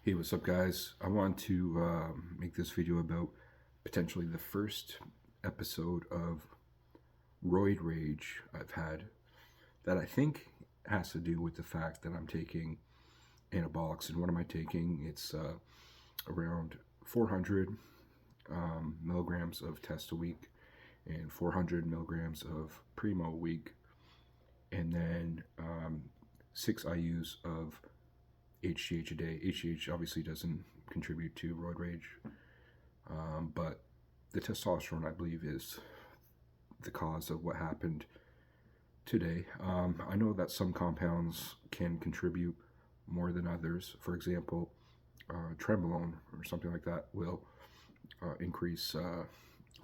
Hey, what's up, guys? I want to make this video about potentially the first episode of Roid Rage I've had that I think has to do with the fact that I'm taking anabolics. And what am I taking? It's around 400 milligrams of test a week and 400 milligrams of Primo a week, and then 6 IUs of HGH a day. HGH obviously doesn't contribute to roid rage, but the testosterone, I believe, is the cause of what happened today. I know that some compounds can contribute more than others. For example, trenbolone or something like that will increase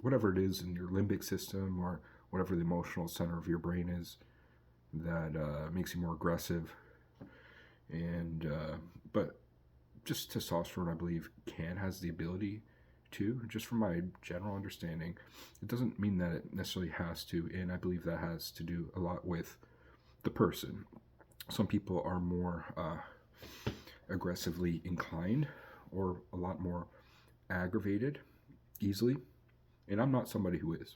whatever it is in your limbic system or whatever the emotional center of your brain is that makes you more aggressive. And but just testosterone, I believe, has the ability to, just from my general understanding. It doesn't mean that it necessarily has to, and I believe that has to do a lot with the person. Some people are more aggressively inclined or a lot more aggravated easily, and I'm not somebody who is.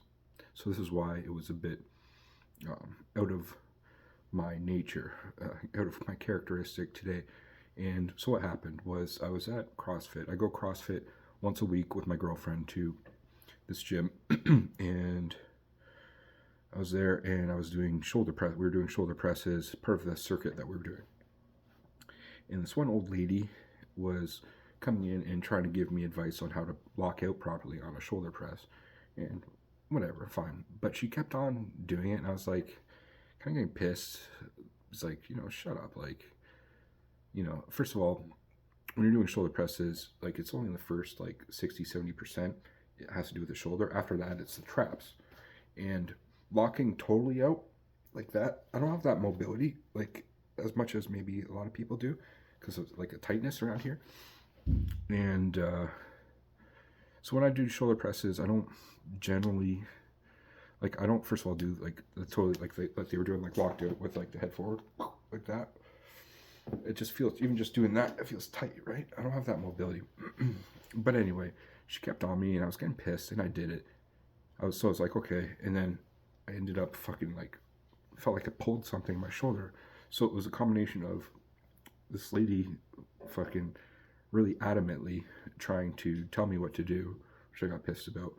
So this is why it was a bit out of my nature, out of my characteristic today. And so what happened was I was at CrossFit. I go CrossFit once a week with my girlfriend to this gym, and I was there and I was doing shoulder press. We were doing shoulder presses, part of the circuit that we were doing. And this one old lady was coming in and trying to give me advice on how to lock out properly on a shoulder press. And whatever, fine. But she kept on doing it, and I was like, kind of getting pissed. It's like, shut up. Like, first of all, when you're doing shoulder presses, like, it's only in the first, like, 60-70%. It has to do with the shoulder. After that, it's the traps. And locking totally out like that, I don't have that mobility, like, as much as maybe a lot of people do, because of, like, a tightness around here. And so when I do shoulder presses, I don't generally, like, I don't, first of all, do, like, the totally, like they were doing, like, locked out with, like, the head forward, like that. It just feels, even just doing that, it feels tight, right? I don't have that mobility. But anyway, she kept on me, and I was getting pissed, and I did it. I was like, okay. And then I ended up fucking, like, felt like I pulled something in my shoulder. So it was a combination of this lady fucking really adamantly trying to tell me what to do, which I got pissed about.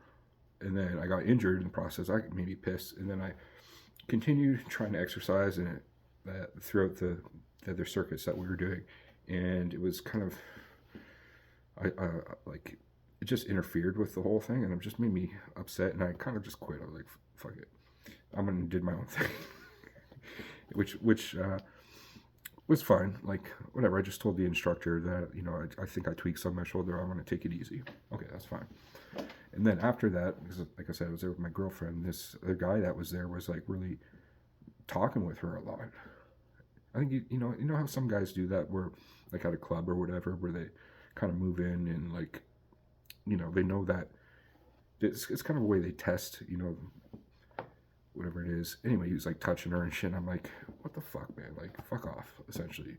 And then I got injured in the process. I made me pissed. And then I continued trying to exercise and throughout the other circuits that we were doing. And it was kind of, like, it just interfered with the whole thing, and it just made me upset, and I kind of just quit. I was like, fuck it. I'm gonna do my own thing. which was fine. Like, whatever. I just told the instructor that, I think I tweaked some of my shoulder. I'm gonna take it easy. Okay, that's fine. And then after that, because like I said, I was there with my girlfriend. The guy that was there was, like, really talking with her a lot. I think you know how some guys do that, where, like, at a club or whatever, where they kind of move in and, like, they know that it's kind of a way they test, whatever it is. Anyway, he was, like, touching her and shit. And I'm like, what the fuck, man? Like, fuck off, essentially.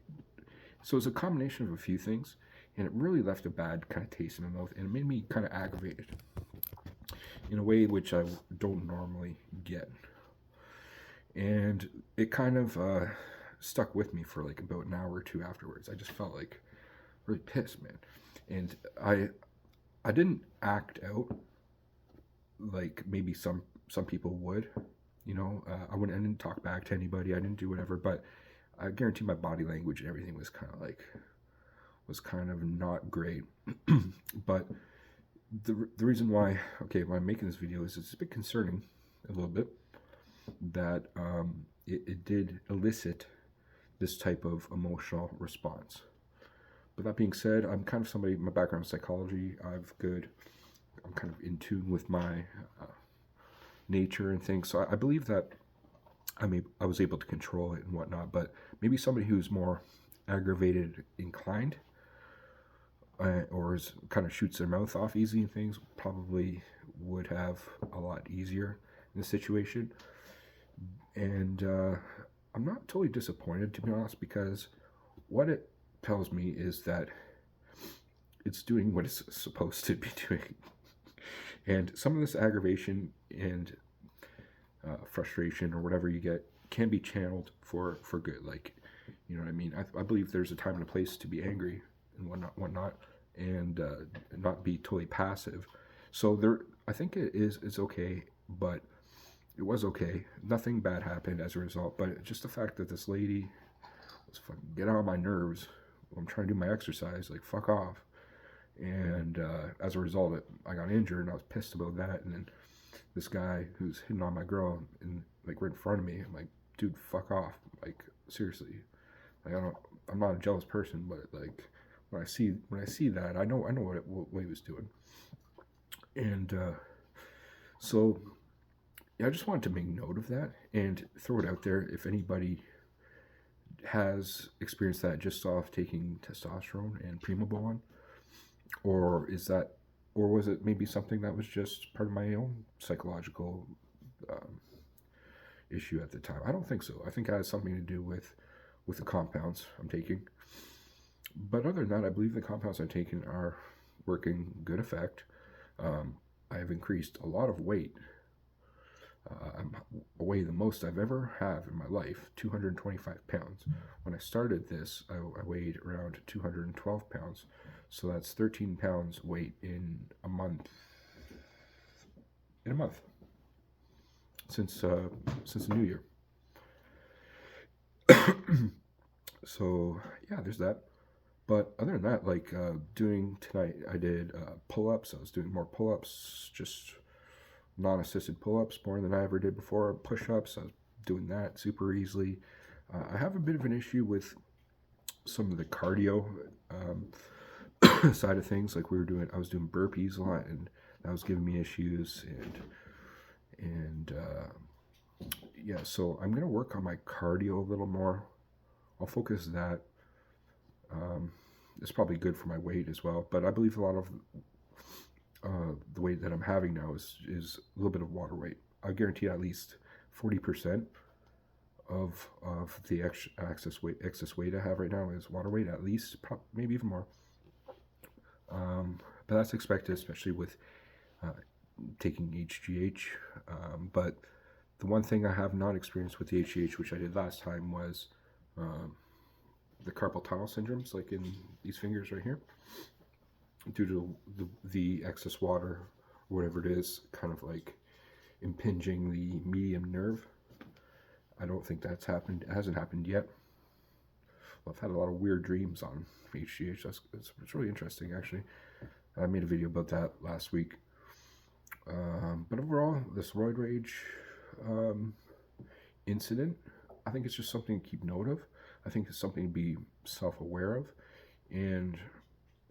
So it's a combination of a few things, and it really left a bad kind of taste in my mouth, and it made me kind of aggravated in a way which I don't normally get. And it kind of stuck with me for, like, about an hour or two afterwards. I just felt, like, really pissed, man. And I didn't act out like maybe some people would, I didn't talk back to anybody. I didn't do whatever, but I guarantee my body language and everything was kind of not great. But the reason why, why I'm making this video is it's a bit concerning, a little bit, that it did elicit this type of emotional response. But that being said, I'm kind of somebody, my background is psychology. I'm kind of in tune with my nature and things. So I believe that I was able to control it and whatnot. But maybe somebody who's more aggravated inclined, or kind of shoots their mouth off easy and things, probably would have a lot easier in this situation. And I'm not totally disappointed, to be honest, because what it tells me is that it's doing what it's supposed to be doing. And some of this aggravation and frustration or whatever you get can be channeled for good. Like, you know what I mean? I believe there's a time and a place to be angry and whatnot, and not be totally passive. So there, I think it's okay, but it was okay. Nothing bad happened as a result, but just the fact that this lady was fucking get on my nerves. I'm trying to do my exercise, like fuck off. And as a result, I got injured, and I was pissed about that. And then this guy who's hitting on my girl and like right in front of me, I'm like, dude, fuck off. Like seriously, like I'm not a jealous person, but like when I see that, I know what he was doing. And so yeah, I just wanted to make note of that and throw it out there. If anybody has experienced that just off taking testosterone and Primobolan, or was it maybe something that was just part of my own psychological um, issue at the time? I don't think so. I think it has something to do with the compounds I'm taking. But other than that, I believe the compounds I'm taking are working good effect. I have increased a lot of weight. I'm away the most I've ever have in my life, 225 pounds. When I started this, I weighed around 212 pounds. So that's 13 pounds weight in a month. Since the new year. So yeah, there's that. But other than that, like doing tonight, I did pull-ups. I was doing more pull-ups, just non-assisted pull-ups, more than I ever did before. Push-ups, I was doing that super easily. I have a bit of an issue with some of the cardio side of things. Like I was doing burpees a lot, and that was giving me issues. And yeah, so I'm gonna work on my cardio a little more. I'll focus that. It's probably good for my weight as well, but I believe a lot of the weight that I'm having now is a little bit of water weight. I guarantee at least 40% of the excess weight I have right now is water weight, at least, maybe even more. But that's expected, especially with taking HGH. But the one thing I have not experienced with the HGH, which I did last time, was the carpal tunnel syndromes, like in these fingers right here, due to the excess water, or whatever it is, kind of like impinging the medium nerve. I don't think that's happened. It hasn't happened yet. Well, I've had a lot of weird dreams on HGH. It's really interesting, actually. I made a video about that last week. But overall, this roid rage incident, I think it's just something to keep note of. I think it's something to be self-aware of, and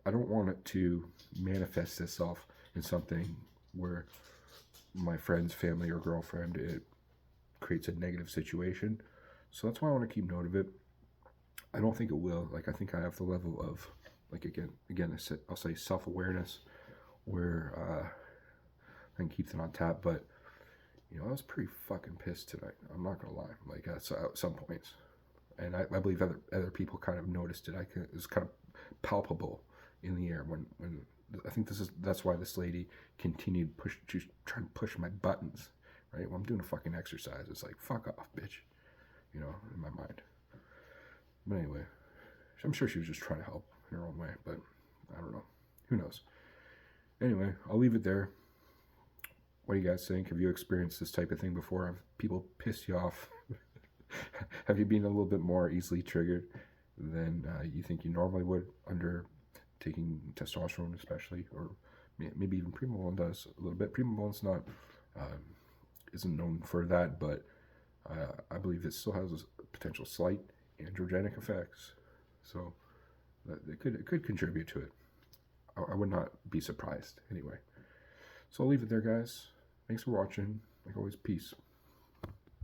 I don't want it to manifest itself in something where my friend's family or girlfriend, it creates a negative situation. So that's why I want to keep note of it. I don't think it will. Like, I think I have the level of, like, again, I'll say self-awareness, where I can keep that on tap. But you know, I was pretty fucking pissed tonight. I'm not gonna lie. Like at some points, and I believe other people kind of noticed it. It was kind of palpable in the air when I think that's why this lady continued trying to push my buttons. Right when I'm doing a fucking exercise, it's like, fuck off, bitch. You know, in my mind. But anyway, I'm sure she was just trying to help in her own way, but I don't know. Who knows? Anyway, I'll leave it there. What do you guys think? Have you experienced this type of thing before? Have people pissed you off? Have you been a little bit more easily triggered than you think you normally would under taking testosterone, especially, or maybe even Primobolan does a little bit? Primobolan's not isn't known for that, but I believe it still has a potential slight androgenic effects, so it could contribute to it. I would not be surprised anyway. So I'll leave it there, guys. Thanks for watching. Like always, peace.